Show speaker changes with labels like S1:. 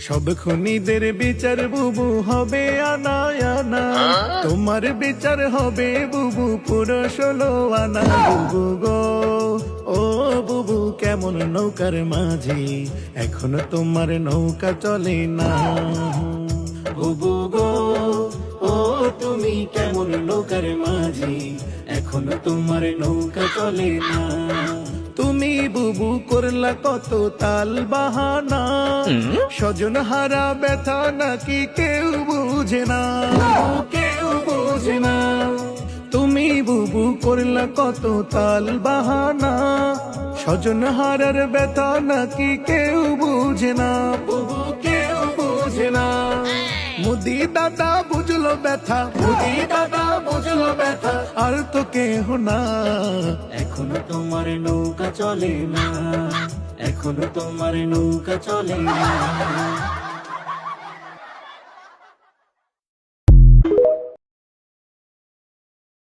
S1: সব খুনিদের বিচার বুবু হবে আনা আনা, তোমার বিচার হবে বুবু পুরো 16 আনা। বুবু গো ও বুবু কেমন নৌকার মাঝি, এখনো তোমার নৌকা চলে না। বুবু গো ও তুমি কেমন নৌকার মাঝি, এখনো তোমার নৌকা চলে না। তুমি বুবু করলা কত তাল বাহানা, স্বজন হারা ব্যথা নাকি কেউ বুঝে না, কেউ বুঝে না। তুমি বুবু করলা কত তাল বাহানা, স্বজন হারার ব্যথা নাকি কেউ বুঝে না, বুবু কেউ বুঝে না। মুদি দাদা বুঝলো ব্যথা, মুদি দাদা বুঝলো ব্যথা, আর তো কেহ না। এখনো তোমার নৌকা চলে না, এখনো তোমার নৌকা চলে না।